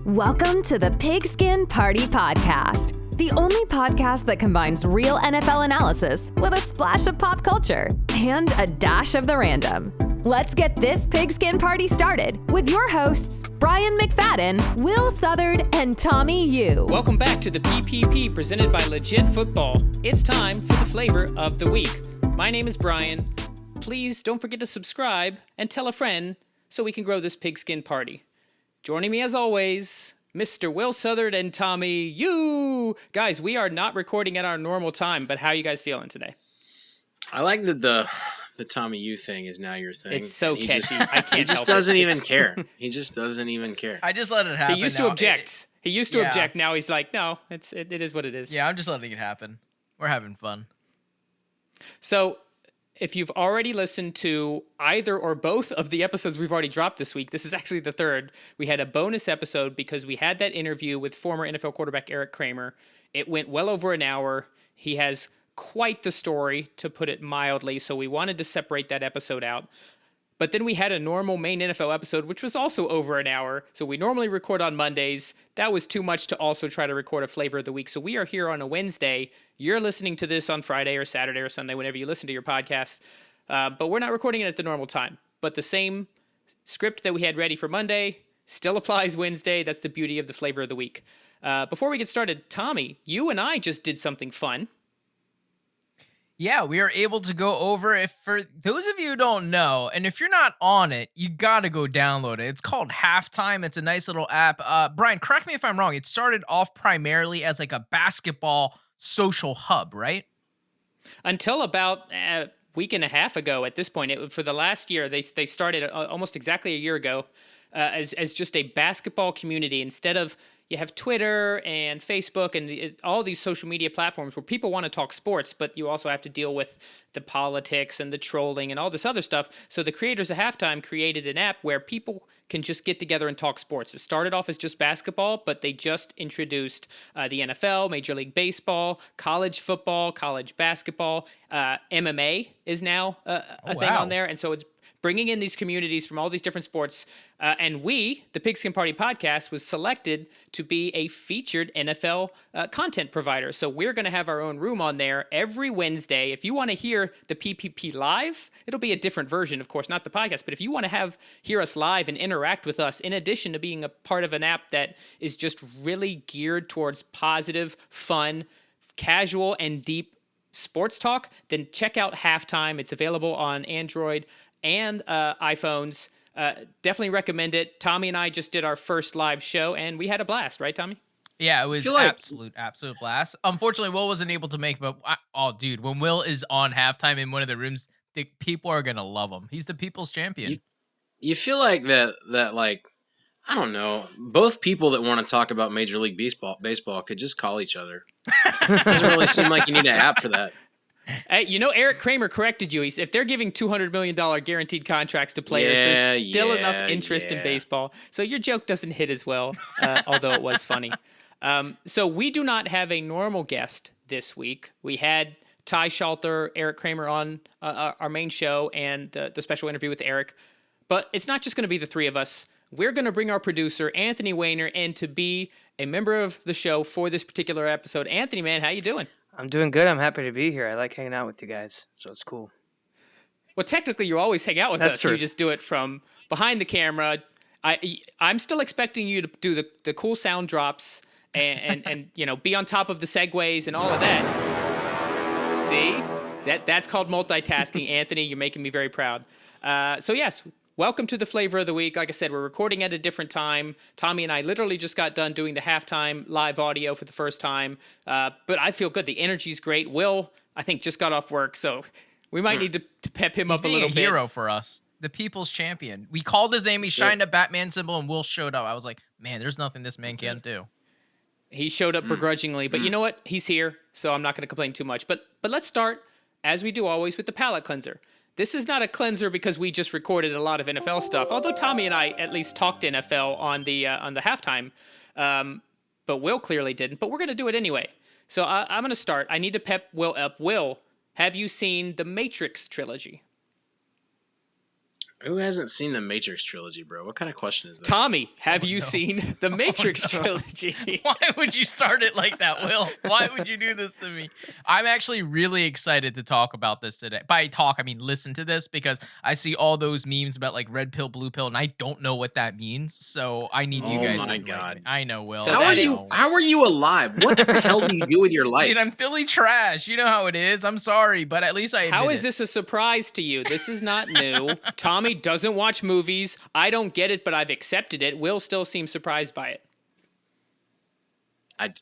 Welcome to the Pigskin Party Podcast, the only podcast that combines real NFL analysis with a splash of pop culture and a dash of the random. Let's get this Pigskin Party started with your hosts, Brian McFadden, Will Southard, and Tommy Yu. Welcome back to the PPP presented by Legit Football. It's time for the flavor of the week. My name is Brian. Please don't forget to subscribe and tell a friend so we can grow this Pigskin Party. Joining me as always, Mr. Will Southard and Tommy Yu. Guys, we are not recording at our normal time, but how are you guys feeling today? I like that the Tommy Yu thing is now your thing. It's so catchy. I can't. He just doesn't even care. He just doesn't even care. I just let it happen. He used to object. He used to object. Now he's like, no, it is what it is. Yeah, I'm just letting it happen. We're having fun. So, if you've already listened to either or both of the episodes we've already dropped this week, this is actually the third. We had a bonus episode because we had that interview with former NFL quarterback Eric Kramer. It went well over an hour. He has quite the story, to put it mildly, so we wanted to separate that episode out. But then we had a normal main NFL episode, which was also over an hour. So we normally record on Mondays. That was too much to also try to record a flavor of the week. So we are here on a Wednesday. You're listening to this on Friday or Saturday or Sunday, whenever you listen to your podcast. But we're not recording it at the normal time. But the same script that we had ready for Monday still applies Wednesday. That's the beauty of the flavor of the week. Before we get started, Tommy, you and I just did something fun. Yeah, we are able to go over, if for those of you who don't know, and if you're not on it, you got to go download it. It's called Halftime. It's a nice little app. Brian, correct me if I'm wrong. It started off primarily as like a basketball social hub, right? Until about a week and a half ago at this point. For the last year, they started almost exactly a year ago as just a basketball community. Instead of, you have Twitter and Facebook and all these social media platforms where people want to talk sports, but you also have to deal with the politics and the trolling and all this other stuff. So the creators of Halftime created an app where people can just get together and talk sports. It started off as just basketball, but they just introduced the NFL, Major League Baseball, college football, college basketball. MMA is now a thing on there. And so it's bringing in these communities from all these different sports. And we, the Pigskin Party Podcast, was selected to be a featured NFL content provider. So we're going to have our own room on there every Wednesday. If you want to hear the PPP live, it'll be a different version, of course, not the podcast. But if you want to hear us live and interact with us, in addition to being a part of an app that is just really geared towards positive, fun, casual, and deep sports talk, then check out Halftime. It's available on Android and iPhones. Definitely recommend it. Tommy and I just did our first live show, and we had a blast, right, Tommy? Yeah, it was absolute blast. Unfortunately, Will wasn't able to make, but dude, when Will is on Halftime in one of the rooms, the people are gonna love him. He's the people's champion. You feel like that like, I don't know, both people that want to talk about Major League Baseball could just call each other. It doesn't really seem like you need an app for that. Eric Kramer corrected you. If they're giving $200 million guaranteed contracts to players, there's still enough interest in baseball. So your joke doesn't hit as well, although it was funny. So we do not have a normal guest this week. We had Ty Schalter, Eric Kramer on our main show and the special interview with Eric. But it's not just going to be the three of us. We're going to bring our producer, Anthony Wayner, in to be a member of the show for this particular episode. Anthony, man, how you doing? I'm doing good. I'm happy to be here. I like hanging out with you guys, so it's cool. Well, technically, you always hang out with us. True. You just do it from behind the camera. I'm still expecting you to do the cool sound drops and be on top of the segues and all of that. See? That's called multitasking. Anthony, you're making me very proud. So, yes, welcome to the flavor of the week. Like I said, we're recording at a different time. Tommy and I literally just got done doing the Halftime live audio for the first time. But I feel good. The energy's great. Will, I think, just got off work, so we might need to pep him up a little bit. He's being a hero for us. The people's champion. We called his name. He shined a Batman symbol, and Will showed up. I was like, man, there's nothing this man can't do. He showed up begrudgingly, but you know what? He's here, so I'm not going to complain too much. But let's start, as we do always, with the Palate Cleanser. This is not a cleanser because we just recorded a lot of NFL stuff, although Tommy and I at least talked NFL on the Halftime, but Will clearly didn't. But we're going to do it anyway. So I'm going to start. I need to pep Will up. Will, have you seen the Matrix Trilogy? Who hasn't seen the Matrix trilogy, bro? What kind of question is that? Tommy, have you seen the Matrix Trilogy? Why would you start it like that, Will? Why would you do this to me? I'm actually really excited to talk about this today. By talk, I mean listen to this, because I see all those memes about like red pill, blue pill, and I don't know what that means. So I need you guys. Oh my to God. me. I know, Will. So How that are you alive? What the hell do you do with your life? Dude, I'm Philly trash. You know how it is. I'm sorry, but at least I admit How is it. this a surprise to you? This is not new. Tommy doesn't watch movies. I don't get it, but I've accepted it. Will still seems surprised by it. I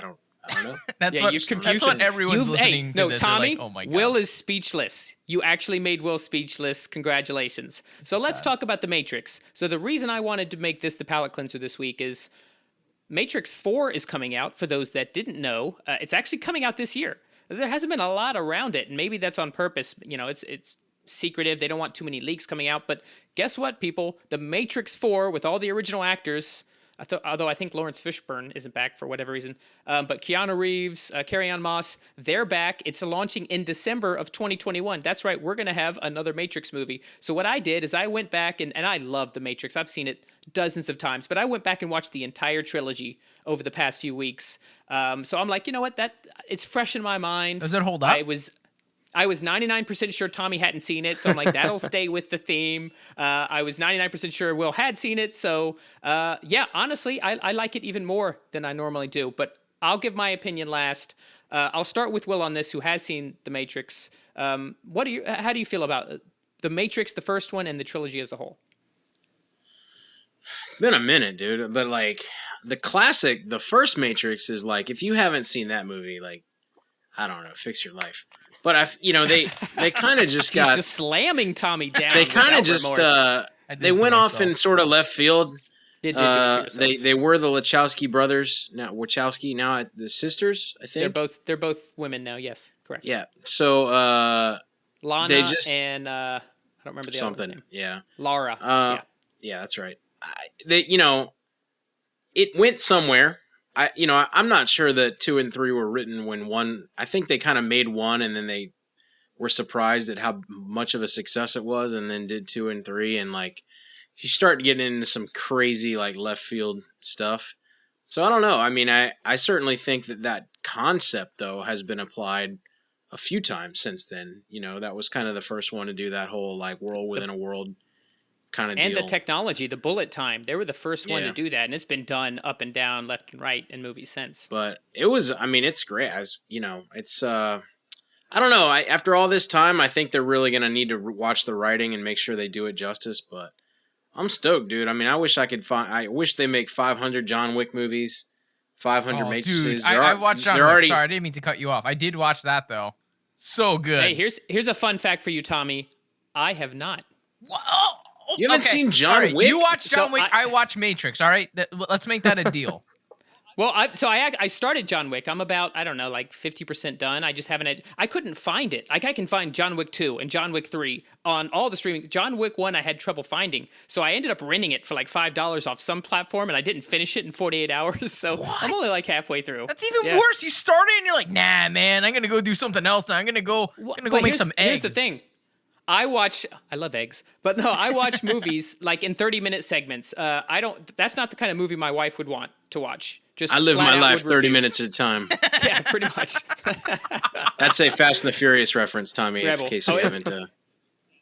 don't know. That's Yeah, what, you've that's confused what him. everyone's listening to no, this. They're Tommy, like, oh my God. Will is speechless. You actually made Will speechless. Congratulations. So let's talk about The Matrix. So the reason I wanted to make this the palate cleanser this week is Matrix 4 is coming out, for those that didn't know. It's actually coming out this year. There hasn't been a lot around it, and maybe that's on purpose. You know, it's secretive. They don't want too many leaks coming out. But guess what, people? The Matrix 4, with all the original actors, although I think Lawrence Fishburne isn't back for whatever reason, but Keanu Reeves, Carrie-Anne Moss, they're back. It's launching in December of 2021. That's right. We're going to have another Matrix movie. So what I did is I went back, and I love The Matrix. I've seen it dozens of times, but I went back and watched the entire trilogy over the past few weeks. So I'm like, you know what? It's fresh in my mind. Does it hold up? I was 99% sure Tommy hadn't seen it, so I'm like, that'll stay with the theme. I was 99% sure Will had seen it, so yeah, honestly, I like it even more than I normally do, but I'll give my opinion last. I'll start with Will on this, who has seen The Matrix. How do you feel about The Matrix, the first one, and the trilogy as a whole? It's been a minute, dude, but like the classic, the first Matrix is like, if you haven't seen that movie, like, I don't know, fix your life. But they kind of just got He's just slamming Tommy down. they kind of without just remorse. they went off in sort of left field. They did do it to yourself. They were the Wachowski brothers, now the sisters, I think. They're both women now. Yes, correct. Yeah. So Lana they just and I don't remember the other one's something. name. Yeah. Laura. Yeah, that's right. It went somewhere. I'm not sure that 2 and 3 were written when 1. I think they kind of made 1, and then they were surprised at how much of a success it was, and then did 2 and 3, and like you start getting into some crazy like left field stuff. So I don't know. I mean, I certainly think that concept though has been applied a few times since then. That was kind of the first one to do that whole like world within a world kind of and deal. the technology, the bullet time. They were the first one to Yeah. do that, and it's been done up and down, left and right in movies since. But it was, I mean, it's great. It's, I don't know. After all this time, I think they're really going to need to watch the writing and make sure they do it justice. But I'm stoked, dude. I mean, I wish they make 500 John Wick movies, 500 Matrices. Dude, I watched John Wick. Sorry, I didn't mean to cut you off. I did watch that though. So good. Hey, here's a fun fact for you, Tommy. I have not. Whoa. You haven't seen John All right, Wick? You watch John So Wick. I watch Matrix. All right, let's make that a deal. Well, I started John Wick. I'm about, I don't know, like 50% done. I just haven't I couldn't find it. Like I can find John Wick 2 and John Wick 3 on all the streaming. John Wick 1 I had trouble finding. So I ended up renting it for like $5 off some platform, and I didn't finish it in 48 hours. So What? I'm only like halfway through. That's even Yeah. worse. You started and you're like, nah, man, I'm gonna go do something else now. I'm gonna go But make some eggs. Here's the thing. I love eggs, but no, I watch movies like in 30-minute segments. That's not the kind of movie my wife would want to watch. Just I live flat my out life would 30 refuse. minutes at a time. Yeah, pretty much. That's a Fast and the Furious reference, Tommy, Rebel. in case you Oh, haven't.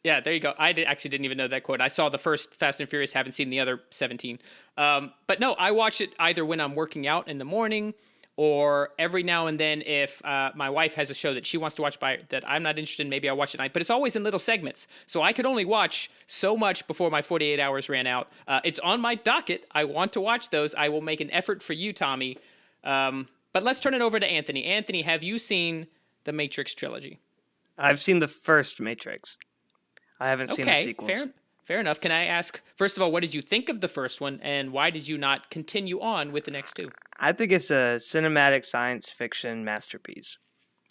Yeah, there you go. Actually didn't even know that quote. I saw the first Fast and Furious, haven't seen the other 17. But no, I watch it either when I'm working out in the morning or every now and then if my wife has a show that she wants to watch that I'm not interested in, maybe I watch it at night. But it's always in little segments. So I could only watch so much before my 48 hours ran out. It's on my docket. I want to watch those. I will make an effort for you, Tommy. But let's turn it over to Anthony. Anthony, have you seen the Matrix trilogy? I've seen the first Matrix. I haven't seen the sequels. Fair enough. Can I ask, first of all, what did you think of the first one, and why did you not continue on with the next two? I think it's a cinematic science fiction masterpiece.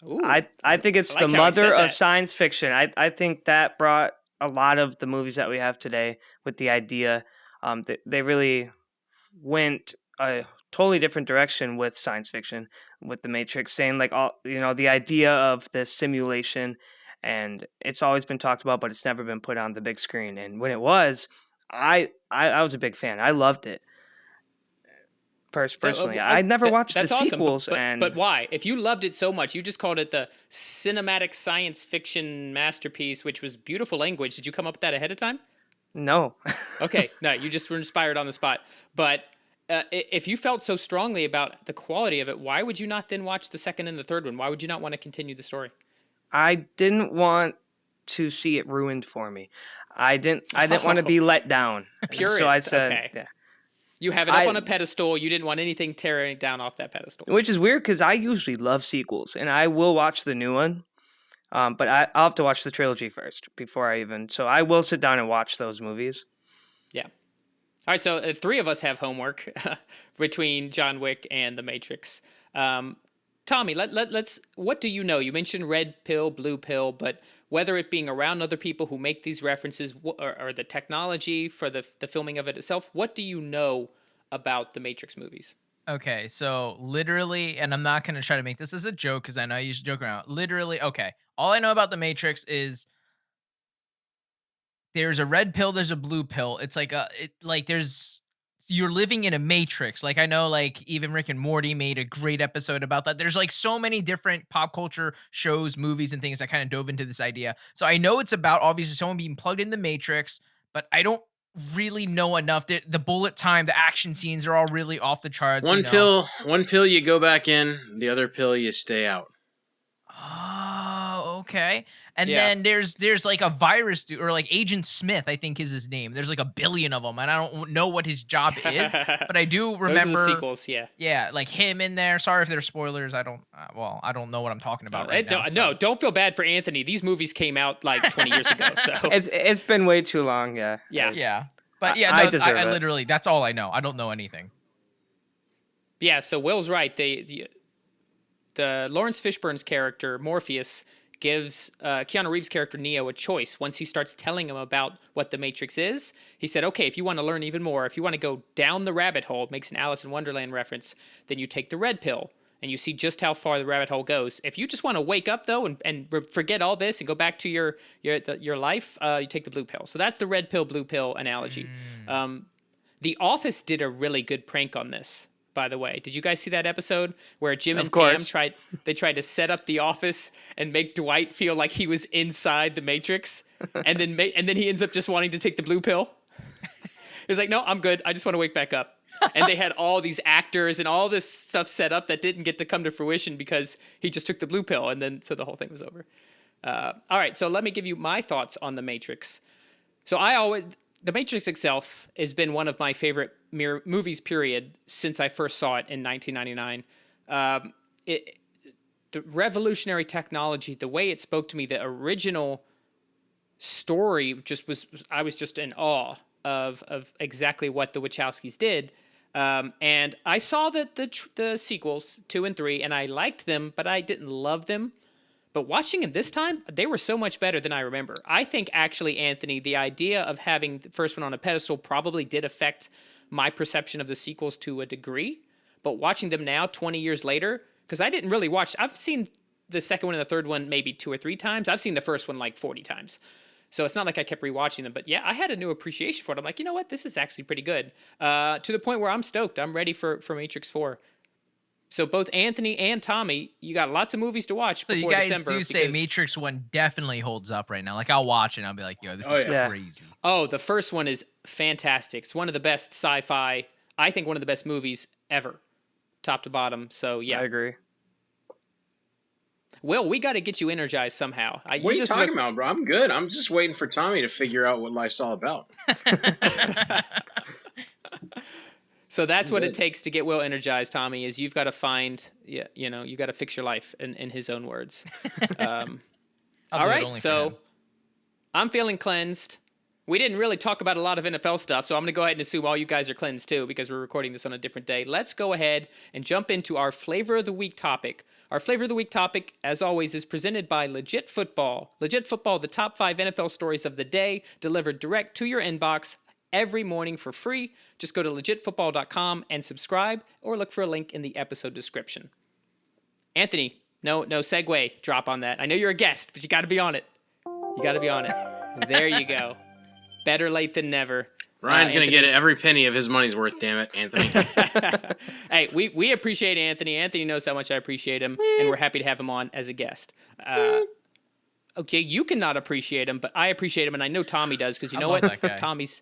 Ooh, I think it's I like the how he mother said of that. science fiction. I think that brought a lot of the movies that we have today with the idea. They really went a totally different direction with science fiction, with the Matrix, saying like the idea of this simulation and it's always been talked about, but it's never been put on the big screen. And when it was, I was a big fan. I loved it. Personally, I never watched the sequels. But why? If you loved it so much, you just called it the cinematic science fiction masterpiece, which was beautiful language. Did you come up with that ahead of time? No. Okay, no, you just were inspired on the spot. But if you felt so strongly about the quality of it, why would you not then watch the second and the third one? Why would you not want to continue the story? I didn't want to see it ruined for me. I didn't want to be let down. Purist. So I said, okay. Yeah. You have it up on a pedestal. You didn't want anything tearing down off that pedestal. Which is weird because I usually love sequels, and I will watch the new one. But I'll have to watch the trilogy first before I even. So I will sit down and watch those movies. Yeah. All right. So three of us have homework between John Wick and The Matrix. Tommy, let's. What do you know? You mentioned red pill, blue pill, but whether it being around other people who make these references or the technology for the filming of it itself, what do you know about the Matrix movies? Okay, so literally, and I'm not going to try to make this as a joke because I know I used to joke around. Literally, okay, all I know about the Matrix is there's a red pill, there's a blue pill. It's like you're living in a matrix. Like I know like even Rick and Morty made a great episode about that. There's like so many different pop culture shows, movies, and things that kind of dove into this idea. So I know it's about obviously someone being plugged in the matrix, but I don't really know enough. The bullet time, the action scenes are all really off the charts. One pill you go back in, the other pill you stay out. Oh, okay. And then there's like a virus dude, or like Agent Smith, I think is his name. There's like a billion of them, and I don't know what his job is, but I do remember Those are the sequels. Yeah, like him in there. Sorry if there's spoilers. I don't know what I'm talking about right now. No, don't feel bad for Anthony. These movies came out like 20 years ago, so it's been way too long. Yeah. But yeah, I literally that's all I know. I don't know anything. Yeah, so Will's right. The Lawrence Fishburne's character Morpheus gives Keanu Reeves' character Neo a choice. Once he starts telling him about what the Matrix is, he said, okay, if you want to learn even more, if you want to go down the rabbit hole, makes an Alice in Wonderland reference, then you take the red pill and you see just how far the rabbit hole goes. If you just want to wake up though and forget all this and go back to your life, you take the blue pill. So that's the red pill, blue pill analogy. The Office did a really good prank on this, by the way. Did you guys see that episode where Jim and Pam tried to set up the office and make Dwight feel like he was inside the Matrix, and then he ends up just wanting to take the blue pill? He's like, no, I'm good. I just want to wake back up. And they had all these actors and all this stuff set up that didn't get to come to fruition because he just took the blue pill, and then so the whole thing was over. All right, so let me give you my thoughts on the Matrix. So The Matrix itself has been one of my favorite movies, period, since I first saw it in 1999. The revolutionary technology, the way it spoke to me, the original story I was just in awe of exactly what the Wachowskis did. And I saw the sequels 2 and 3, and I liked them, but I didn't love them. But watching them this time, they were so much better than I remember. I think actually, Anthony, the idea of having the first one on a pedestal probably did affect my perception of the sequels to a degree. But watching them now, 20 years later, because I didn't really watch, I've seen the second one and the third one maybe 2 or 3 times. I've seen the first one like 40 times. So it's not like I kept rewatching them. But yeah, I had a new appreciation for it. I'm like, you know what? This is actually pretty good. To the point where I'm stoked. I'm ready for Matrix 4. So both Anthony and Tommy, you got lots of movies to watch before December. So you guys do say Matrix 1 definitely holds up right now. Like I'll watch it and I'll be like, yo, this is crazy. Oh, the first one is fantastic. It's one of the best sci-fi, I think one of the best movies ever, top to bottom. So yeah. I agree. Will, we got to get you energized somehow. What are you talking about, bro? I'm good. I'm just waiting for Tommy to figure out what life's all about. So that's what it takes to get Will energized, Tommy, is you've got to find, you got to fix your life in his own words. All right, so I'm feeling cleansed. We didn't really talk about a lot of NFL stuff, so I'm going to go ahead and assume all you guys are cleansed too because we're recording this on a different day. Let's go ahead and jump into our Flavor of the Week topic. Our Flavor of the Week topic, as always, is presented by Legit Football. Legit Football, the top 5 NFL stories of the day, delivered direct to your inbox every morning for free. Just go to legitfootball.com and subscribe, or look for a link in the episode description. Anthony, No segue drop on that. I know you're a guest, but you got to be on it. You got to be on it. There you go. Better late than never. Ryan's going to get every penny of his money's worth, damn it, Anthony. Hey, we appreciate Anthony. Anthony knows how much I appreciate him, and we're happy to have him on as a guest. Okay, you cannot appreciate him, but I appreciate him, and I know Tommy does, because you know what? Tommy's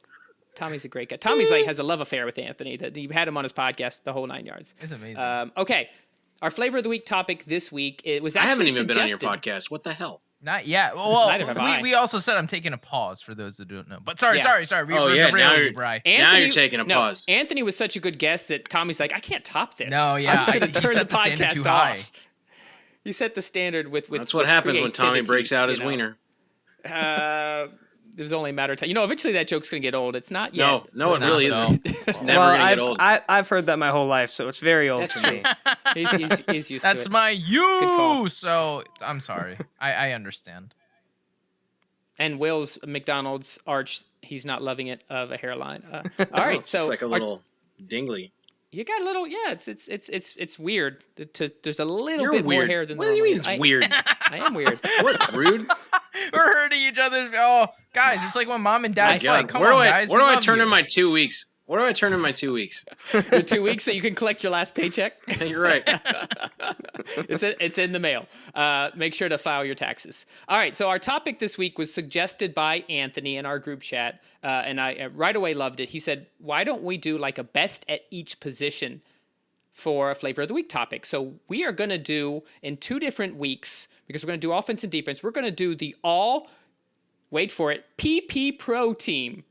a great guy. Tommy's has a love affair with Anthony. You've had him on his podcast the whole 9 yards. It's amazing. Okay, our flavor of the week topic this week, it was actually I haven't even suggested. been on your podcast. What the hell? Not yet. Well, Neither have I. we also said I'm taking a pause for those that don't know. But sorry. Now you're taking a pause. Anthony was such a good guest that Tommy's like, I can't top this. No, yeah. I'm just going to turn the set the standard podcast too off. high. You set the standard with That's what happens when Tommy breaks out his wiener. It was only a matter of time. Eventually that joke's going to get old. It's not yet. No, it really isn't. It's never going to get old. I've heard that my whole life, so it's very old to me. He's used to it. That's my you. So I'm sorry. I understand. And Will's McDonald's arch, he's not loving it, of a hairline. All right, it's just like a little dingly. You got a little, it's weird. There's a little You're bit weird. more hair than What do you mean it's weird? I am weird. What, rude? We're hurting each other. Oh, guys, it's like when mom and dad fight. Come on, guys. Where do I turn in my 2 weeks? What do I turn in my 2 weeks? Your 2 weeks so you can collect your last paycheck? You're right. It's in the mail. Make sure to file your taxes. All right, so our topic this week was suggested by Anthony in our group chat, and I right away loved it. He said, why don't we do like a best at each position for a flavor of the week topic? So we are going to do in 2 different weeks, because we're going to do offense and defense, we're going to do the All-PPPro team.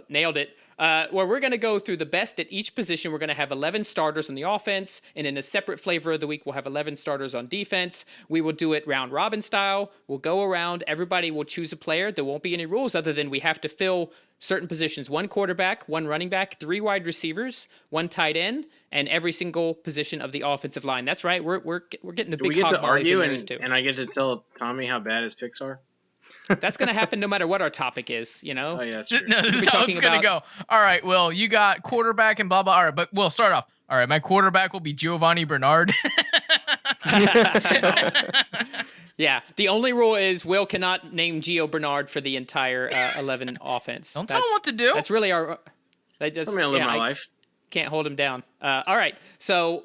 Nailed it. Where we're going to go through the best at each position. We're going to have 11 starters on the offense, and in a separate flavor of the week, we'll have 11 starters on defense. We will do it round robin style. We'll go around. Everybody will choose a player. There won't be any rules other than we have to fill certain positions: 1 quarterback, 1 running back, 3 wide receivers, 1 tight end, and every single position of the offensive line. That's right. We're getting the big hog mollies in there too. And I get to tell Tommy how bad his picks are? That's going to happen no matter what our topic is, Oh, yeah, that's true. No, this is how it's going to go. All right, Will, you got quarterback and blah, blah. All right, but we'll start off. All right, my quarterback will be Giovanni Bernard. Yeah, the only rule is Will cannot name Gio Bernard for the entire 11 offense. Don't tell him what to do. That's really our... I'm going to live my life. Can't hold him down. All right, so...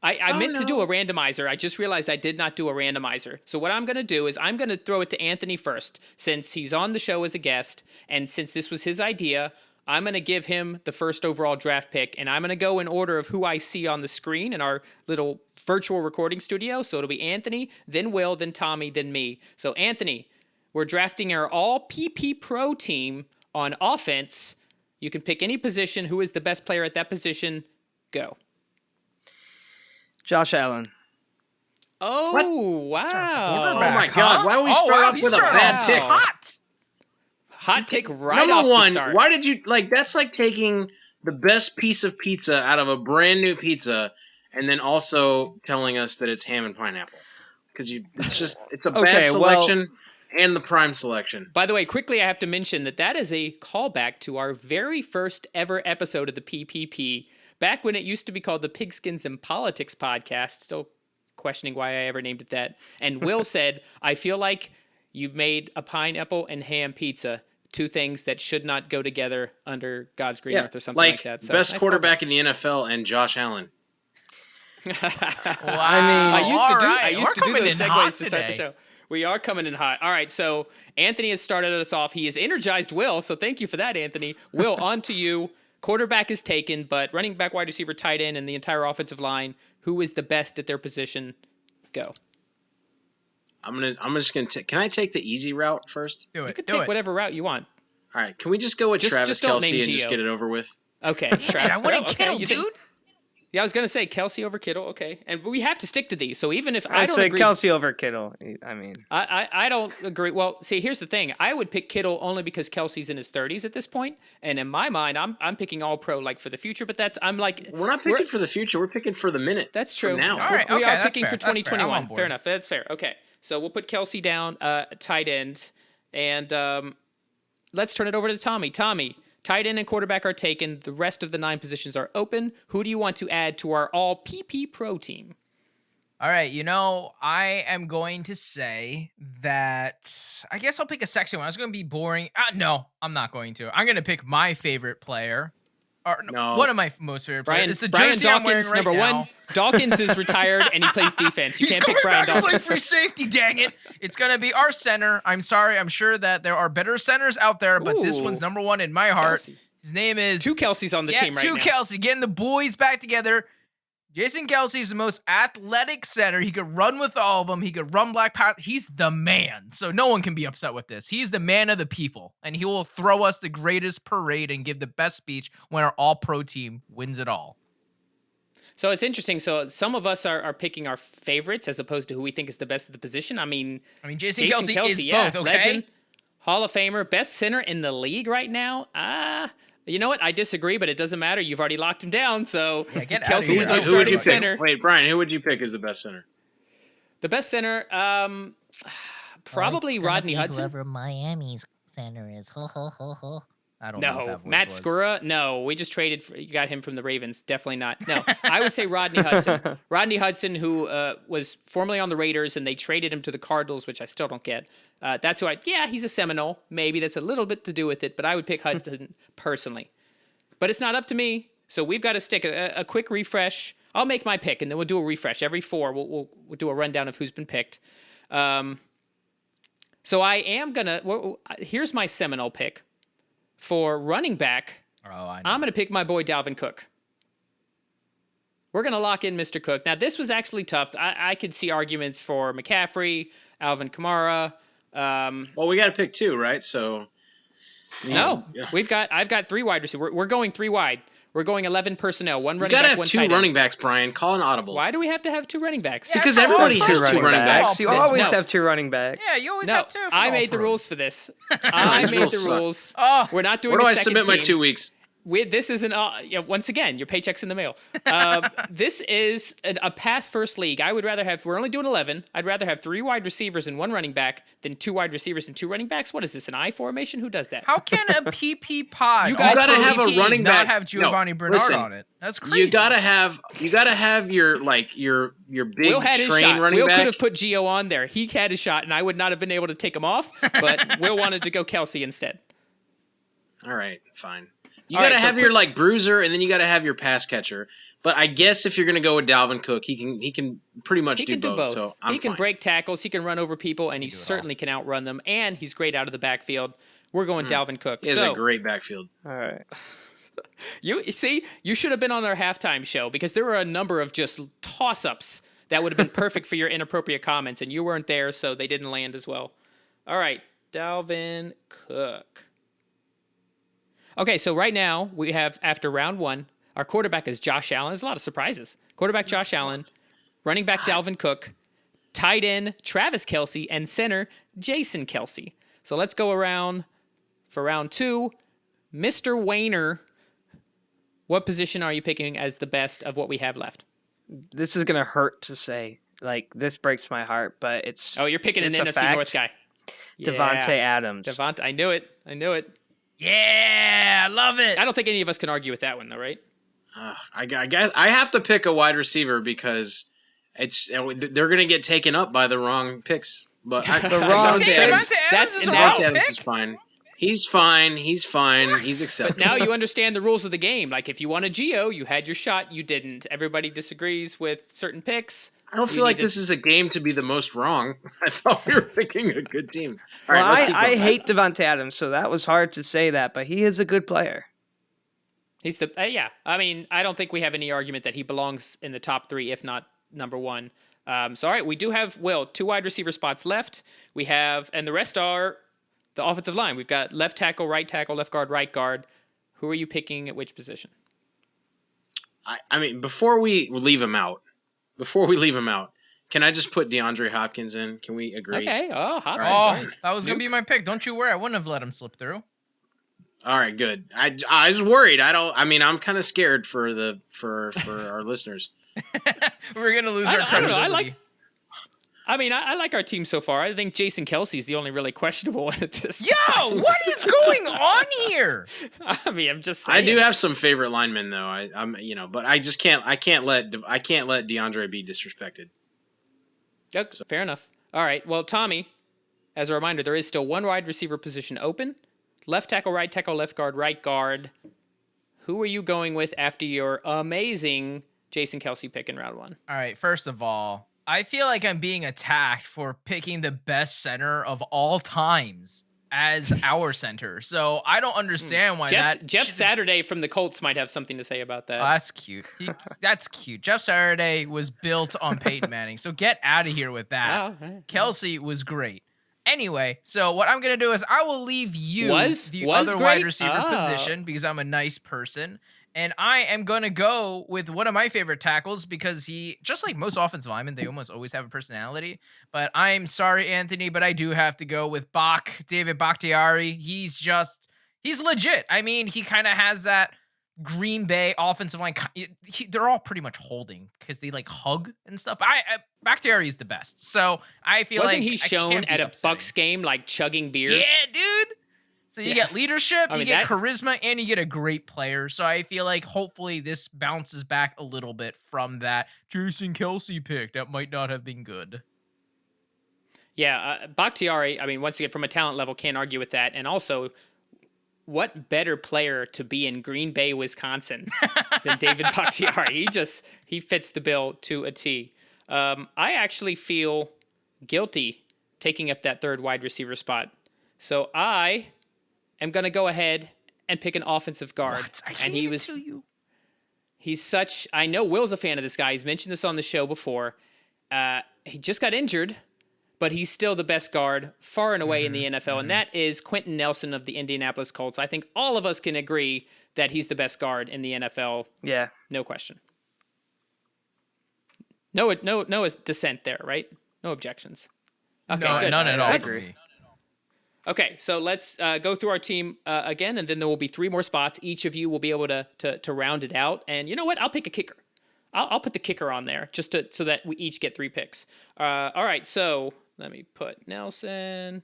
I meant to do a randomizer. I just realized I did not do a randomizer. So what I'm going to do is I'm going to throw it to Anthony first, since he's on the show as a guest, and since this was his idea, I'm going to give him the first overall draft pick, and I'm going to go in order of who I see on the screen in our little virtual recording studio. So it'll be Anthony, then Will, then Tommy, then me. So Anthony, we're drafting our All-PPPro team on offense. You can pick any position. Who is the best player at that position? Go. Josh Allen. Oh, What? wow. Oh, my God. Why would we start off with a bad pick? Hot take right Number off one, the start. why did you... That's like taking the best piece of pizza out of a brand new pizza and then also telling us that it's ham and pineapple. Because it's a bad selection and the prime selection. By the way, quickly, I have to mention that is a callback to our very first ever episode of the PPP. Back when it used to be called the Pigskins and Politics podcast, still questioning why I ever named it that. And Will said, I feel like you made a pineapple and ham pizza, 2 things that should not go together under God's green earth or something like that. So, best quarterback in the NFL and Josh Allen. Wow. I used to do those segues to start the today. show. We are coming in hot. All right, so Anthony has started us off. He has energized Will, so thank you for that, Anthony. Will, on to you. Quarterback is taken, but running back, wide receiver, tight end, and the entire offensive line, who is the best at their position? Go. I'm just gonna can I take the easy route first? Do it. You could take whatever route you want. All right, can we just go with Travis don't name Kelce and Gio. just get it over with? Okay, I wanted Kittle, you dude. think- Yeah, I was gonna say Kelce over Kittle. Okay, and we have to stick to these. So even if I I don't say agree, Kelsey over Kittle. I mean, I don't agree. Well, see, here's the thing. I would pick Kittle only because Kelsey's in his 30s at this point, and in my mind, I'm picking all pro like for the future. But we're not picking for the future. We're picking for the minute. That's true. Now, All right, we okay, are that's picking fair, for that's fair. I'm on 2021. board. Fair enough. That's fair. Okay, so we'll put Kelsey down, tight end, and let's turn it over to Tommy. Tommy. Tight end and quarterback are taken. The rest of the 9 positions are open. Who do you want to add to our All-PPPro team? All right, I am going to say that I guess I'll pick a sexy one. I was going to be boring. No, I'm not going to. I'm going to pick my favorite player. Or No. one of my most favorite players. It's the Brian jersey I'm wearing Dawkins, right number now. one. Dawkins is retired and he plays defense. You He's can't pick coming Brian back and play Dawkins. free safety, dang it. It's going to be our center. I'm sorry. I'm sure that there are better centers out there, but this Ooh. one's number one in my heart. Kelsey. His name is... Two Kelseys on the team right two now. Kelsey, getting the boys back together. Jason Kelsey is the most athletic center. He could run with all of them. He could run black path. He's the man. So no one can be upset with this. He's the man of the people, and he will throw us the greatest parade and give the best speech when our all-pro team wins it all. So it's interesting. So some of us are picking our favorites as opposed to who we think is the best of the position. I mean, Jason Kelsey is both, okay? Legend, Hall of Famer, best center in the league right now. You know what? I disagree, but it doesn't matter. You've already locked him down, so get Kelsey outta is here. our Who would you starting pick? center. Wait, Brian, who would you pick as the best center? The best center, probably It's gonna Rodney be Hudson. Whoever Miami's center is. Ho ho ho ho. I don't know what No, that voice Matt was. Skura. No, we just got him from the Ravens. Definitely not. No, I would say Rodney Hudson. Rodney Hudson, who was formerly on the Raiders, and they traded him to the Cardinals, which I still don't get. That's who he's a Seminole. Maybe that's a little bit to do with it, but I would pick Hudson personally. But it's not up to me, so we've got to stick a quick refresh. I'll make my pick, and then we'll do a refresh. Every 4, we'll do a rundown of who's been picked. So I am going to... Here's my Seminole pick. For running back, I'm going to pick my boy Dalvin Cook. We're going to lock in Mr. Cook. Now, this was actually tough. I could see arguments for McCaffrey, Alvin Kamara. Well, we got to pick 2, right? So... No, Yeah. I've got 3 wide receivers. We're going 3 wide. We're going 11 personnel. One You running got to back, have one 2 tight end. running backs, Brian. Call an audible. Why do we have to have 2 running backs? Because that's everybody all has running 2 running backs. backs. You always No. have 2 running backs. Yeah, you always No, have to. for I all made the pros. rules for this. I These made rules the suck. rules. Oh, We're not doing Where do a I second submit my team. 2 weeks? This is once again, your paycheck's in the mail. This is a pass-first league. I would rather have, we're only doing 11. I'd rather have 3 wide receivers and 1 running back than 2 wide receivers and 2 running backs. What is this, an I formation? Who does that? how can a PP pod You guys gotta have a team running not back- have Giovanni No, Bernard listen. on it? That's crazy. You gotta have your big Will had his train shot. running Will back. could have put Gio on there. He had his shot, and I would not have been able to take him off, but Will wanted to go Kelsey instead. All right, fine. You All gotta right, so have your bruiser, and then you gotta have your pass catcher. But I guess if you're gonna go with Dalvin Cook, he can pretty much He can do both. So I'm He can fine. break tackles. He can run over people, and he certainly can outrun them. And he's great out of the backfield. We're going Dalvin Cook. He has So a great backfield. All right. you see, you should have been on our halftime show because there were a number of just toss-ups that would have been perfect for your inappropriate comments, and you weren't there, so they didn't land as well. All right, Dalvin Cook. Okay, so right now we have, after round 1, our quarterback is Josh Allen. There's a lot of surprises. Quarterback Josh Allen, running back Dalvin Cook, tight end Travis Kelce, and center Jason Kelce. So let's go around for round 2. Mr. Wayner, what position are you picking as the best of what we have left? This is gonna hurt to say. Like, this breaks my heart, but it's. Oh, you're picking an it's a NFC fact. North guy. Devontae Adams. Devontae, I knew it. Yeah, I love it. I don't think any of us can argue with that one, though, right? I guess I have to pick a wide receiver because they're gonna get taken up by the wrong picks. But The wrong Devontae pick. Adams- Devontae Adams that's is a an wrong Devontae Adams pick. is fine. He's fine. He's acceptable. But now you understand the rules of the game. Like, if you want a Geo, you had your shot, you didn't. Everybody disagrees with certain picks. I don't You feel like need to- this is a game to be the most wrong. I thought we were picking a good team. All right, Well, let's keep I going. hate Devontae Adams, so that was hard to say that, but he is a good player. He's the yeah. I mean, I don't think we have any argument that he belongs in the top 3, if not number 1. So all right, we do have 2 wide receiver spots left. We have, and the rest are the offensive line. We've got left tackle, left guard, right guard. Who are you picking at which position? I mean, before we leave him out, can I just put DeAndre Hopkins in? Can we agree? Okay. Oh, Hopkins. Right. Oh, that was going to be my pick. Don't you worry. I wouldn't have let him slip through. All right, good. I was worried. I'm kind of scared for our listeners. We're going to lose I our don't know. credibility. I like our team so far. I think Jason Kelce is the only really questionable one at this. Yo, what is going on here? I mean, I'm just saying. I do have some favorite linemen though. I'm but I can't let DeAndre be disrespected. Okay, fair enough. All right. Well, Tommy, as a reminder, there is still one wide receiver position open. Left tackle, right tackle, left guard, right guard. Who are you going with after your amazing Jason Kelce pick in round 1? All right, first of all, I feel like I'm being attacked for picking the best center of all times as our center. So I don't understand why Jeff Saturday from the Colts might have something to say about that. Oh, that's cute. That's cute. Jeff Saturday was built on Peyton Manning. So get out of here with that. Oh, Kelsey was great. Anyway, so what I'm going to do is I will leave you the was other great? wide receiver position because I'm a nice person. And I am going to go with one of my favorite tackles because he, just like most offensive linemen, they almost always have a personality. But I'm sorry, Anthony, but I do have to go with David Bakhtiari. He's legit. I mean, he kind of has that Green Bay offensive line. They're all pretty much holding because they like hug and stuff. Bakhtiari is the best. So I feel Wasn't like he shown at a Bucks game like chugging beers? Yeah, dude. So you get leadership, you get that... charisma, and you get a great player. So I feel like hopefully this bounces back a little bit from that Jason Kelce pick that might not have been good. Yeah, Bakhtiari, I mean, once again, from a talent level, can't argue with that. And also, what better player to be in Green Bay, Wisconsin than David Bakhtiari? He fits the bill to a T. I actually feel guilty taking up that third wide receiver spot. So I am going to go ahead and pick an offensive guard. What? I gave it to you. He's such, I know Will's a fan of this guy. He's mentioned this on the show before. He just got injured, but he's still the best guard far and away in the NFL, and that is Quentin Nelson of the Indianapolis Colts. I think all of us can agree that he's the best guard in the NFL. Yeah. No question. No dissent there, right? No objections. Okay, no, good. none at all. I agree. Okay, so let's go through our team again, and then there will be 3 more spots. Each of you will be able to round it out. And you know what? I'll pick a kicker. I'll put the kicker on there just so that we each get 3 picks. All right, so let me put Nelson.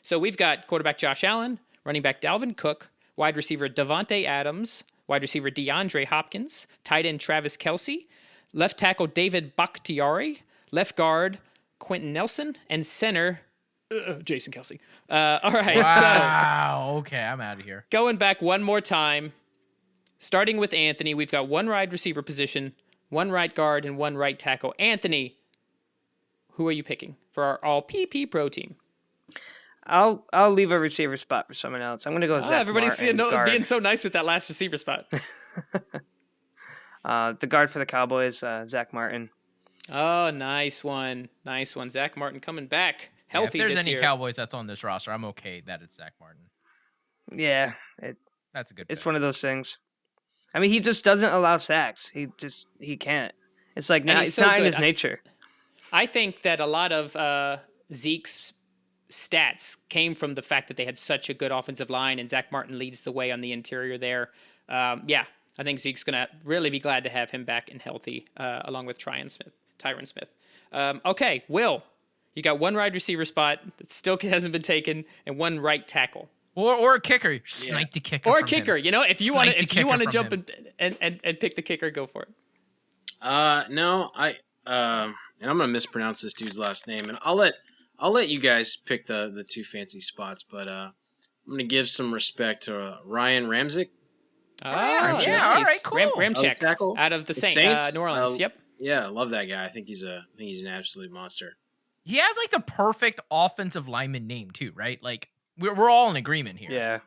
So we've got quarterback Josh Allen, running back Dalvin Cook, wide receiver Devontae Adams, wide receiver DeAndre Hopkins, tight end Travis Kelce, left tackle David Bakhtiari, left guard Quentin Nelson, and center Jason Kelce. All right. Wow. So, okay, I'm out of here. Going back one more time, starting with Anthony, we've got 1 wide receiver position, 1 right guard, and 1 right tackle. Anthony, who are you picking for our All-PPPro team? I'll leave a receiver spot for someone else. I'm going to go Zach everybody's Martin, being so nice with that last receiver spot. The guard for the Cowboys, Zach Martin. Oh, nice one. Nice one. Zach Martin coming back healthy if there's any year. Cowboys that's on this roster, I'm okay that it's Zach Martin. Yeah. That's a good It's pick. one of those things. I mean, he just doesn't allow sacks. He can't. It's like it's not in his nature. I think that a lot of Zeke's stats came from the fact that they had such a good offensive line, and Zach Martin leads the way on the interior there. I think Zeke's going to really be glad to have him back and healthy, along with Tyron Smith. Okay, Will, you got 1 wide receiver spot that still hasn't been taken, and 1 right tackle. Or a kicker. Snipe the kicker. Or a from kicker. him. You know, if you want to jump him. and pick the kicker, go for it. No, and I'm gonna mispronounce this dude's last name, and I'll let you guys pick the 2 fancy spots, but I'm gonna give some respect to Ryan Ramsey. Oh, Ramczyk. Yeah, all right, cool. Ramczyk tackle. out of the Saints. New Orleans. Yep. Yeah, I love that guy. I think he's an absolute monster. He has like the perfect offensive lineman name too, right? Like we're all in agreement here. Yeah.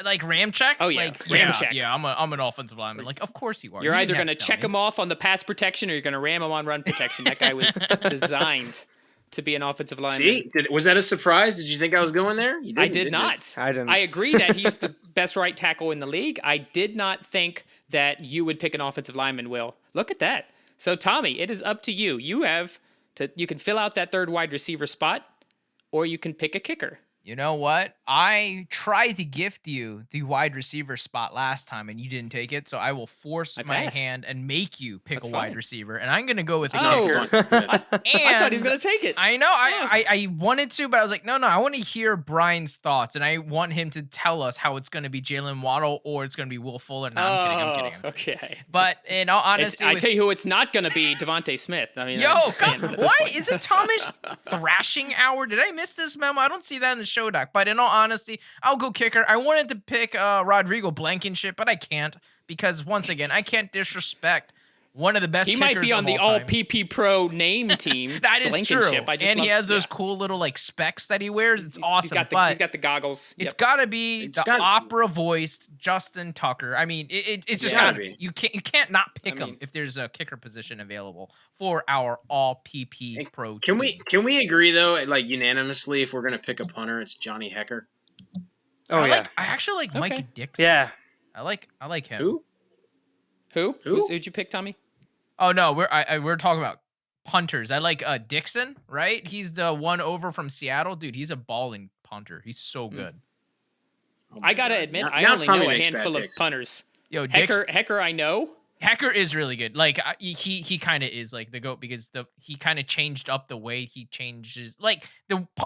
Like Ramczyk. Oh, yeah. Like, Ramczyk. Yeah, I'm an offensive lineman. Like, of course you are. You're You either didn't going have to tell check me. him off on the pass protection or you're going to ram him on run protection. That guy was designed to be an offensive lineman. See, was that a surprise? Did you think I was going there? You I didn't, did did not. I didn't. I agree that he's the best right tackle in the league. I did not think that you would pick an offensive lineman, Will. Look at that. So, Tommy, it is up to you. You can fill out that 3rd wide receiver spot, or you can pick a kicker. You know what? I tried to gift you the wide receiver spot last time, and you didn't take it. So I will force I my passed. hand and make you pick That's a wide fine. receiver. And I'm gonna go with the Oh. kicker. I thought he was And gonna take it. I know I wanted to, but I was like, no, I want to hear Brian's thoughts, and I want him to tell us how it's going to be Jalen Waddle or it's going to be Will Fuller. No, I'm kidding. Okay. But in all honesty, I tell you who it's not gonna be, Devontae Smith. I mean, yo, I'm just saying at this why point. is it Thomas thrashing hour? Did I miss this memo? I don't see that in the show doc. But in all honesty, I'll go kicker. I wanted to pick Rodrigo Blankenship, but I can't because once again, I can't disrespect one of the best. He kickers might be on of the all time. All-PPPro name team. That is true. Blankenship. And he has those cool little like specs that he wears. It's awesome. He's got the goggles. It's Yep. got to be It's the got- opera-voiced Justin Tucker. I mean, it's just gotta got to be. be. You can't not pick I him mean- if there's a kicker position available for our All-PPPro Can team. we agree though, like unanimously, if we're gonna pick a punter, it's Johnny Hecker? Oh yeah. I actually like Mikey Okay. Dixon. Yeah. I like him. Who? Who? Who? Who'd you pick, Tommy? Oh no, we're talking about punters. I like Dixon, right? He's the one over from Seattle, dude. He's a balling punter. He's so good. Oh my I gotta God. admit, Now- I now only Tommy know a makes bad handful of picks. punters. Yo, Dixon. Hecker, I know. Hecker is really good. Like he kind of is like the GOAT because he kind of changed up the way he changes. Like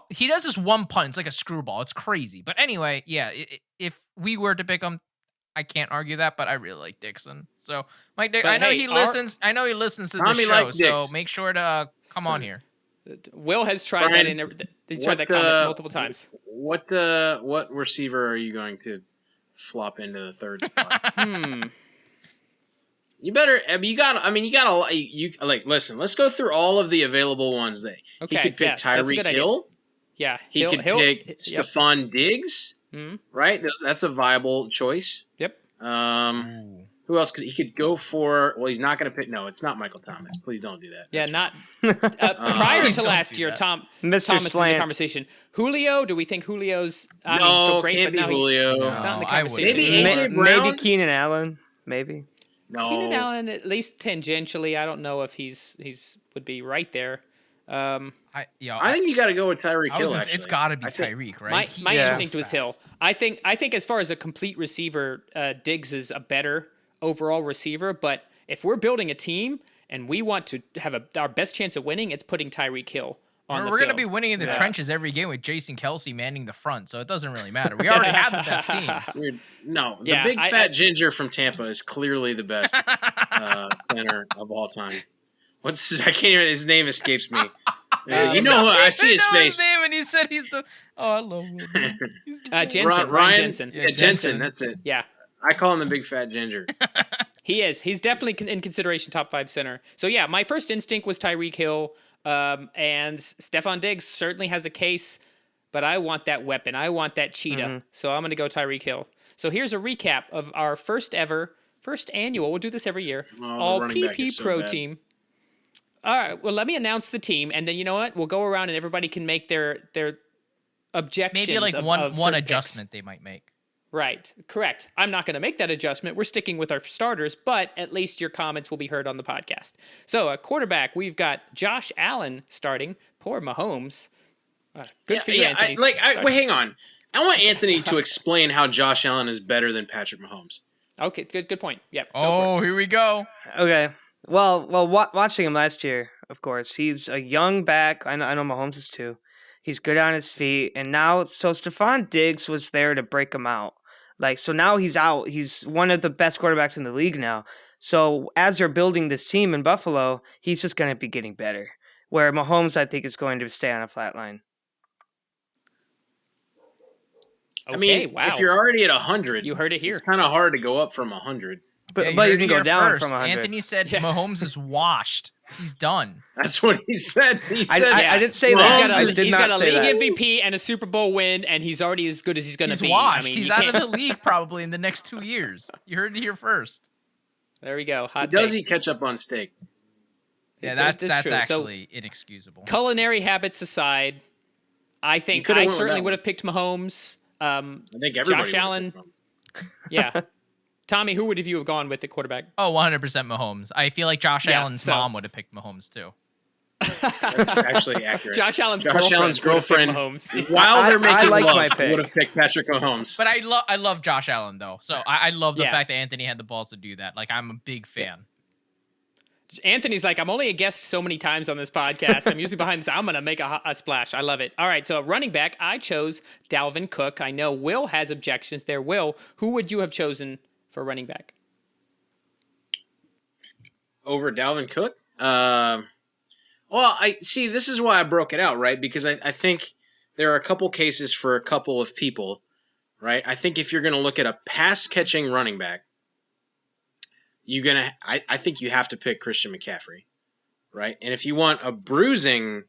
he does this one punt. It's like a screwball. It's crazy. But anyway, yeah. If we were to pick him, I can't argue that. But I really like Dixon. So Mike, But I know hey, he listens. I know he listens to the Tommy show. likes So Dix. make sure to come on So- here. Will has tried Brian, that. He's tried that what, comment multiple times. What receiver are you going to flop into the third spot? You better. I mean, you got. You like. Listen. Let's go through all of the available ones. That Okay, he could pick yeah, that's a Tyreek good idea. Hill. Yeah, He could pick Yep. Stephon Diggs. Mhm. Right. That's a viable choice. Yep. Who else could he could go for? Well, he's not going to pick. No, it's not Michael Thomas. Please don't do that. Yeah, That's not prior Please to don't last do year. that. Mr. Thomas is in the Slant. conversation. Julio, do we think Julio's? I mean, No, he's still great, can't but now be Julio. he's No, not in the I wouldn't. conversation. Maybe anymore. AJ Brown? Maybe Keenan Allen. Maybe. no. Keenan Allen, at least tangentially, I don't know if he's would be right there. I think you got to go with Tyreek Hill. Actually, it's got to be I think- Tyreek, right? My He's Yeah. instinct was Hill. I think as far as a complete receiver, Diggs is a better overall receiver. But if we're building a team and we want to have our best chance of winning, it's putting Tyreek Hill on the We're field. going to be winning in the Yeah. trenches every game with Jason Kelsey manning the front, so it doesn't really matter. We already have the best team. Weird. No, the Yeah, big I- fat ginger from Tampa is clearly the best center of all time. I can't even. His name escapes me. You know who? I see his know face. name, and he said he's the. Oh, I love him. He's the best. Jensen, Ryan Ryan Jensen. Yeah, Yeah, Jensen. Jensen. That's it. Yeah, I call him the big fat ginger. he is. He's definitely in consideration top 5 center. So yeah, my first instinct was Tyreek Hill, and Stephon Diggs certainly has a case, but I want that weapon. I want that cheetah. So I'm going to go Tyreek Hill. So here's a recap of our first annual. We'll do this every year. Oh, the All running back PP is so Pro bad. team. All right. Well, let me announce the team, and then you know what? We'll go around and everybody can make their objections. Maybe like of one certain picks. adjustment they might make. Right. Correct. I'm not going to make that adjustment. We're sticking with our starters, but at least your comments will be heard on the podcast. So, a quarterback, we've got Josh Allen starting. Poor Mahomes. Good for you, Anthony. Wait, hang on. I want Anthony to explain how Josh Allen is better than Patrick Mahomes. Okay, good point. Yep. Go for Oh, here we go. Okay. Well, watching him last year, of course, he's a young back. I know Mahomes is too. He's good on his feet, and now Stephon Diggs was there to break him out. So now he's out. He's one of the best quarterbacks in the league now. So as they're building this team in Buffalo, he's just going to be getting better. Where Mahomes, I think, is going to stay on a flat line. it. I mean, wow. if you're already at 100, You heard it here. It's kind of hard to go up from 100. But Yeah, you heard can it go here down first. from 100. Anthony said Yeah. Mahomes is washed. He's done. That's what he said. He I- said, I didn't say Well, that. Mahomes I is- did He's not got a say league that. MVP and a Super Bowl win, and he's already as good as he's going to He's be. washed. I mean, He's you out of can't- the league probably in the next 2 years. You heard it here first. There we go. Hot does take. he catch up on steak? Yeah, That's that's true. So- actually inexcusable. Culinary habits aside, I think could've I went with certainly that would one. have picked Mahomes. I think everybody. Josh would have Allen. picked Mahomes. Yeah. Tommy, who would you have gone with at quarterback? Oh, 100% Mahomes. I feel like Josh Yeah, Allen's so- mom would have picked Mahomes too. That's actually accurate. Josh Allen's Josh Allen's girlfriend, Mahomes. while they're making I like love, my pick. would have picked Patrick Mahomes. But I love Josh Allen though, so I love the Yeah. fact that Anthony had the balls to do that. Like I'm a big fan. Anthony's like, I'm only a guest so many times on this podcast. I'm usually behind this. I'm going to make a splash. I love it. All right, so running back, I chose Dalvin Cook. I know Will has objections there. Will, who would you have chosen for running back? Over Dalvin Cook? Well, I see. This is why I broke it out, right? Because I think there are a couple cases for a couple of people, right? I think if you're going to look at a pass-catching running back, I think you have to pick Christian McCaffrey, right? And if you want a bruising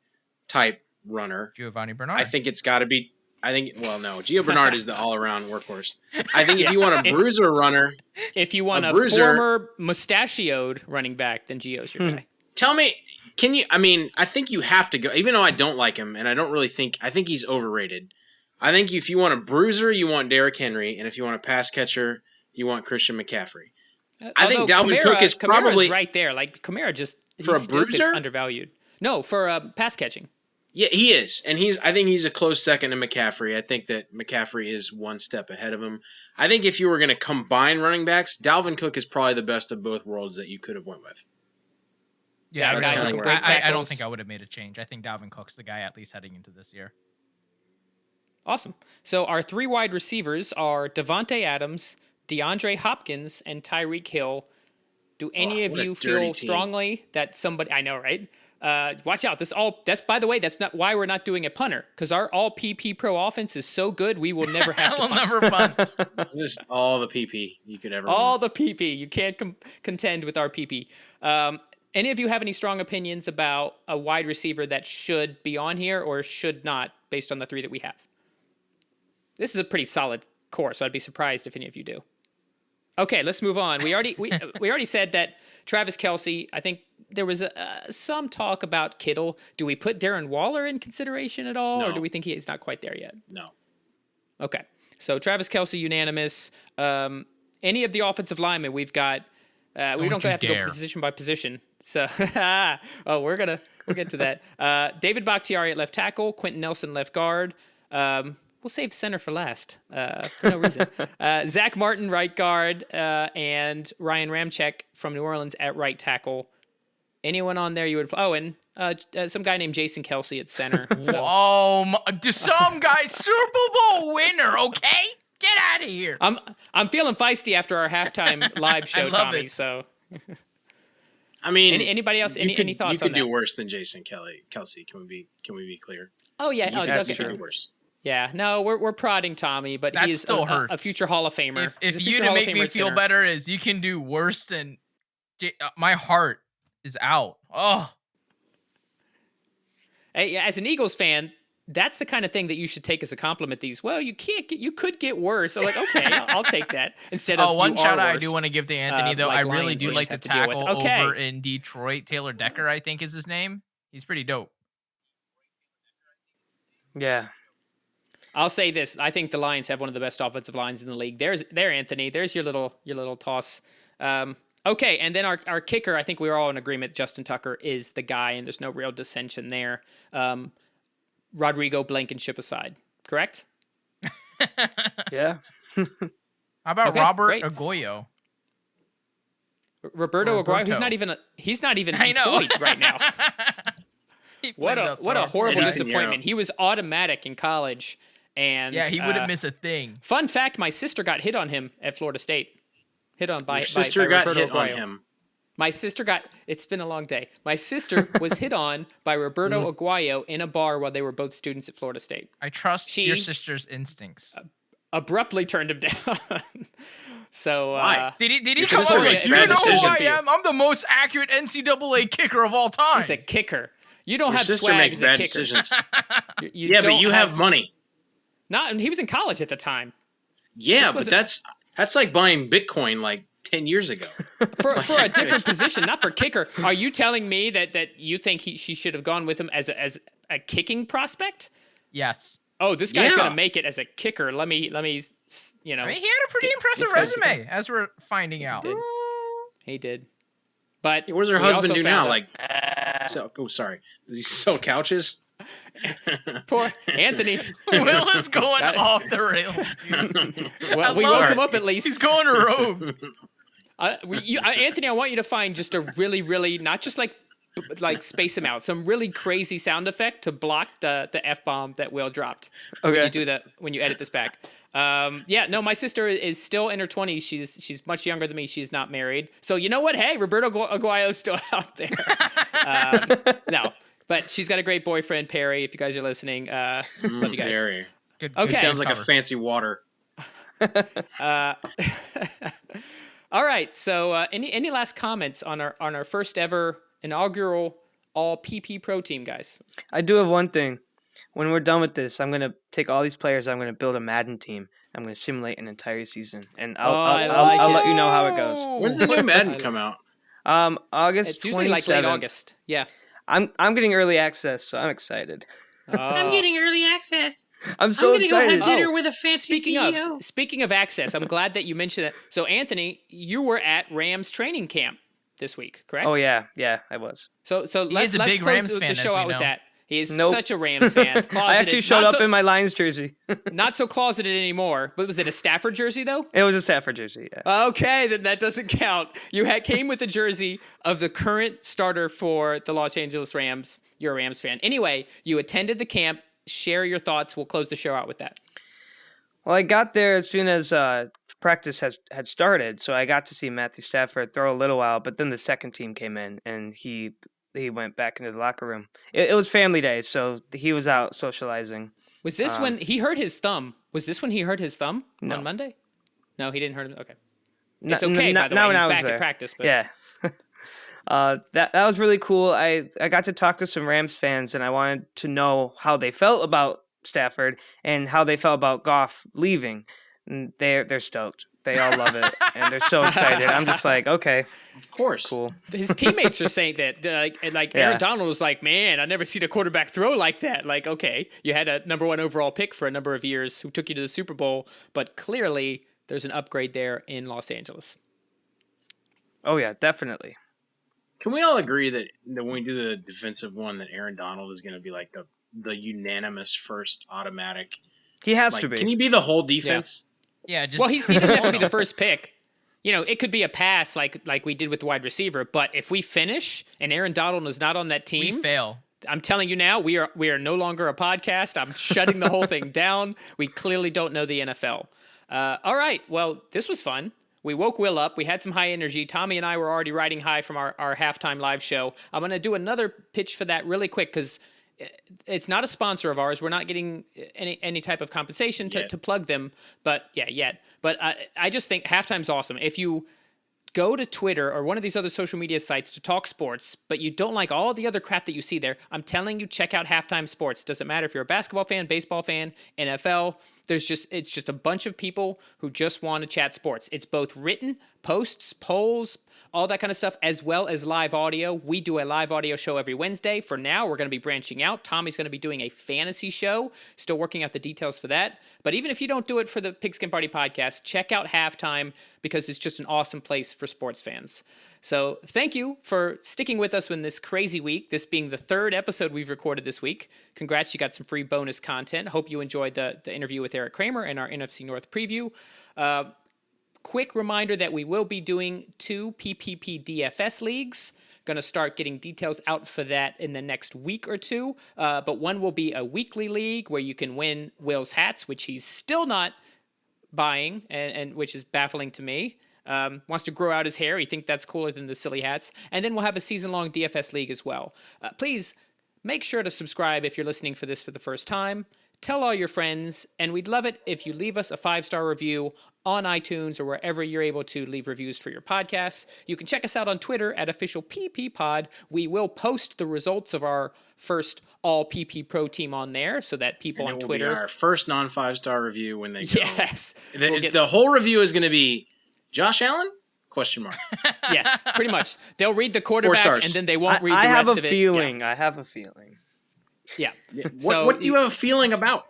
type runner, Giovanni Bernard. I think it's got to be. Gio Bernard is the all-around workhorse. I think if you want a bruiser runner, If you want a bruiser- former mustachioed running back, then Gio's your guy. tell me, can you? I mean, I think you have to go. Even though I don't like him, and I don't really think. I think he's overrated. I think if you want a bruiser, you want Derrick Henry, and if you want a pass catcher, you want Christian McCaffrey. I think Although Dalvin Cook is Kamara's probably right there. Like Kamara For a he still gets bruiser? undervalued. No, for pass catching. Yeah, he is, and I think he's a close second to McCaffrey. I think that McCaffrey is one step ahead of him. I think if you were going to combine running backs, Dalvin Cook is probably the best of both worlds that you could have went with. Yeah, That guy I, who can break I don't tackles. think I would have made a change. I think Dalvin Cook's the guy at least heading into this year. Awesome. So our three wide receivers are Devontae Adams, DeAndre Hopkins, and Tyreek Hill. Do any of what a you dirty feel team. strongly that somebody? I know, right? Watch out. That's by the way, that's not why we're not doing a punter, because our All-PPPro offense is so good we will never have to We'll punt. never fun. Just all the PP you could ever All want. the PP. You can't contend with our PP. Any of you have any strong opinions about a wide receiver that should be on here or should not, based on the three that we have? This is a pretty solid core, so I'd be surprised if any of you do. Okay, let's move on. We already said that Travis Kelce. I think there was some talk about Kittle. Do we put Darren Waller in consideration at all, or No. do we think he's not quite there yet? No. Okay, so Travis Kelce unanimous. Any of the offensive linemen we've got. We don't you have to go dare. position by position. So, we'll get to that. David Bakhtiari at left tackle, Quentin Nelson left guard. We'll save center for last for no reason. Zach Martin right guard, and Ryan Ramczyk from New Orleans at right tackle. Anyone on there you would? Oh, and some guy named Jason Kelce at center. So, Some guy Super Bowl winner. Okay, get out of here. I'm feeling feisty after our halftime live show, love Tommy. it. So, I mean, anybody else? Any thoughts You could on do that? worse than Jason Kelsey. Can we be clear? Oh yeah, You okay. could do worse. Yeah, no, we're prodding Tommy, but That he's still a hurts. future Hall of Famer. If He's a you future to Hall of make me Famer at feel center. better is you can do worse than my heart is out. Oh, Hey, as an Eagles fan, that's the kind of thing that you should take as a compliment. You could get worse. So like, okay, I'll take that instead of. one you shout are out I do worst. want to give to Anthony though. like I really Lions do fans like the have to deal with. tackle Okay. over in Detroit. Taylor Decker, I think is his name. He's pretty dope. Yeah. I'll say this: I think the Lions have one of the best offensive lines in the league. There, Anthony. There's your little toss. Okay, and then our kicker. I think we're all in agreement. Justin Tucker is the guy, and there's no real dissension there. Rodrigo Blankenship aside, correct? Yeah. How about Okay, Robert great. Agoyo? Roberto Aguayo, Roberto. he's not even I know. employed right now. What a horrible Yeah, disappointment. yeah. He was automatic in college, and Yeah, he wouldn't miss a thing. Fun fact: my sister got hit on him at Florida State. Hit on by Your sister by got Roberto hit on Aguayo. him. My sister got. It's been a long day. My sister was hit on by Roberto Aguayo in a bar while they were both students at Florida State. I trust She- your sister's instincts. Abruptly turned him down. So Why? Did he Your come up sister like, makes do you bad know who I decisions. am? I'm the most accurate NCAA kicker of all time. he's a kicker. You don't Your have sister swag makes as a bad kicker. decisions. You Yeah, but don't you have money. Not. He was in college at the time. Yeah, This but wasn't- that's like buying Bitcoin like 10 years ago. For a different position, not for kicker. Are you telling me that you think she should have gone with him as a kicking prospect? Yes. Oh, this guy's Yeah. gonna make it as a kicker. Let me, you know. I mean, he had a pretty impressive resume, as we're finding out. He did. But What does her we husband also do found now? out- Like sorry. Does he sell couches? Poor Anthony. Will is going off the rails, dude. Well, we love woke it. him up at least. He's going rogue. Anthony, I want you to find just a really, really, not just like space him out, some really crazy sound effect to block the F-bomb that Will dropped. Okay. When you do that, when you edit this back. My sister is still in her 20s. She's much younger than me. She's not married. So you know what? Hey, Roberto Aguayo's still out there. No, but she's got a great boyfriend, Perry, if you guys are listening. Love you guys. Perry. Good, Okay. Sounds like cover. a fancy water. All right. So any last comments on our first ever inaugural All-PPPro team, guys? I do have one thing. When we're done with this, I'm gonna take all these players. I'm gonna build a Madden team. I'm gonna simulate an entire season, and I'll let you know how it goes. When's the new Madden come out? August. It's usually like late 27th. August. Yeah. I'm getting early access, so I'm excited. I'm getting early access. I'm so excited. with a fancy Speaking of access, I'm glad that you mentioned that. So Anthony, you were at Rams training camp this week, correct? Oh yeah, I was. So let's a big close Rams the fan, show as we out with know. that. He is Nope. such a Rams fan. Closeted. I actually showed Not up in my Lions jersey. not so closeted anymore. But was it a Stafford jersey though? It was a Stafford jersey. Yeah. Okay, then that doesn't count. You came with the jersey of the current starter for the Los Angeles Rams. You're a Rams fan. Anyway, you attended the camp. Share your thoughts. We'll close the show out with that. Well, I got there as soon as practice had started, so I got to see Matthew Stafford throw a little while. But then the second team came in, and he went back into the locker room. It was family day, so he was out socializing. Was this when he hurt his thumb? Was this when he hurt his thumb No. on Monday? No, he didn't hurt him. Okay. No- It's okay, no- by the not way. when He's I was back there. at practice. But Yeah. That was really cool. I got to talk to some Rams fans, and I wanted to know how they felt about Stafford and how they felt about Goff leaving. And they're stoked. They all love it, and they're so excited. I'm just like, okay, Of course. cool. his teammates are saying that. Like Yeah. Aaron Donald was like, man, I never seen a quarterback throw like that. Like, okay, you had a number 1 overall pick for a number of years who took you to the Super Bowl, but clearly there's an upgrade there in Los Angeles. Oh yeah, definitely. Can we all agree that when we do the defensive one, that Aaron Donald is going to be like the unanimous first automatic? He has Like, to be. can he be the whole defense? Yeah, just Well, he doesn't have to be the first pick. You know, it could be a pass like we did with the wide receiver. But if we finish and Aaron Donald is not on that we team, fail. I'm telling you now, we are no longer a podcast. I'm shutting the whole thing down. We clearly don't know the NFL. All right. Well, this was fun. We woke Will up. We had some high energy. Tommy and I were already riding high from our halftime live show. I'm going to do another pitch for that really quick because it's not a sponsor of ours. We're not getting any type of compensation to plug them. But yet. But I just think halftime's awesome. If you go to Twitter or one of these other social media sites to talk sports, but you don't like all the other crap that you see there, I'm telling you, check out Halftime Sports. Doesn't matter if you're a basketball fan, baseball fan, NFL. It's just a bunch of people who just want to chat sports. It's both written, posts, polls, all that kind of stuff, as well as live audio. We do a live audio show every Wednesday. For now, we're going to be branching out. Tommy's going to be doing a fantasy show. Still working out the details for that. But even if you don't do it for the Pigskin Party podcast, check out Halftime because it's just an awesome place for sports fans. So thank you for sticking with us in this crazy week, this being the 3rd episode we've recorded this week. Congrats, you got some free bonus content. Hope you enjoyed the interview with Eric Kramer and our NFC North preview. Quick reminder that we will be doing 2 PPP DFS leagues. Going to start getting details out for that in the next week or two. But one will be a weekly league where you can win Will's hats, which he's still not buying, and which is baffling to me. Wants to grow out his hair. He thinks that's cooler than the silly hats. And then we'll have a season-long DFS league as well. Please make sure to subscribe if you're listening for this for the first time. Tell all your friends, and we'd love it if you leave us a 5-star review on iTunes or wherever you're able to leave reviews for your podcasts. You can check us out on Twitter at @officialpppod. We will post the results of our first All-PPPro team on there so that people And on it will Twitter... be our first non-5-star review when they go. Yes. The whole review is going to be Josh Allen? Question mark. Yes, pretty much. They'll read the quarterback stars. and then they won't read the I rest have of a it. feeling. I have a feeling. Yeah. What do you have a feeling about?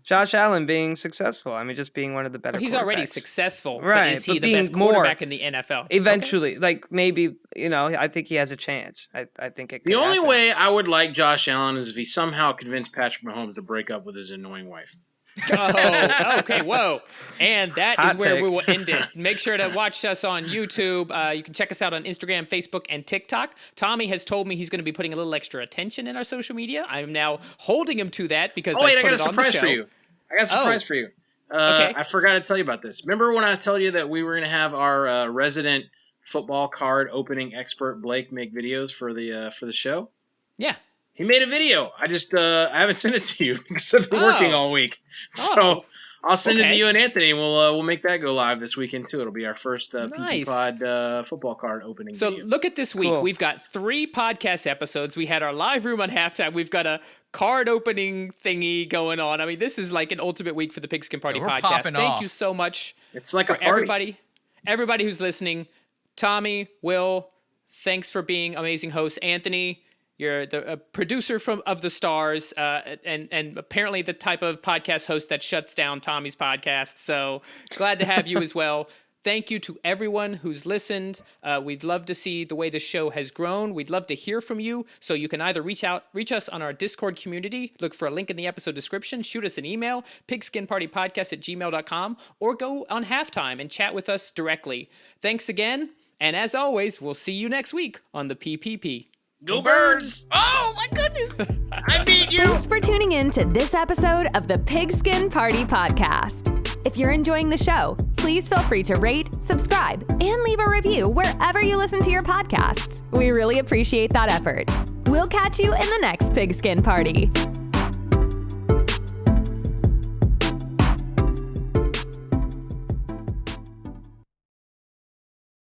Josh Allen being successful. I mean, just being one of the better. Well, he's already quarterbacks. successful, Right, But is he but the best being more- quarterback in the NFL? Eventually, like maybe I think he has a chance. I think it. The could only happen. way I would like Josh Allen is if he somehow convinced Patrick Mahomes to break up with his annoying wife. Oh, okay, whoa. And that Hot is where take. we will end it. Make sure to watch us on YouTube. You can check us out on Instagram, Facebook, and TikTok. Tommy has told me he's going to be putting a little extra attention in our social media. I'm now holding him to that because Oh, wait, I I put got a it on the surprise show. for you. For you. Okay. I forgot to tell you about this. Remember when I told you that we were going to have our resident football card opening expert, Blake, make videos for the show? Yeah. He made a video. I haven't sent it to you because I've been working all week. So I'll send it to you and Anthony, and we'll make that go live this weekend too. It'll be our first PP Pod football card opening. So video. look at this week. Cool. We've got 3 podcast episodes. We had our live room on halftime. We've got a card opening thingy going on. I mean, this is like an ultimate week for the Pigskin Party we're podcast. popping Thank off. you so much. It's like for a party. everybody who's listening. Tommy, Will, thanks for being amazing hosts. Anthony, you're the producer of the Stars, and apparently the type of podcast host that shuts down Tommy's podcast. So glad to have you as well. Thank you to everyone who's listened. We'd love to see the way the show has grown. We'd love to hear from you. So you can either reach us on our Discord community, look for a link in the episode description, shoot us an email, pigskinpartypodcast@gmail.com, or go on halftime and chat with us directly. Thanks again. And as always, we'll see you next week on the PPP. Go Birds! Oh my goodness! I beat you! Thanks for tuning in to this episode of the Pigskin Party Podcast. If you're enjoying the show, please feel free to rate, subscribe, and leave a review wherever you listen to your podcasts. We really appreciate that effort. We'll catch you in the next Pigskin Party.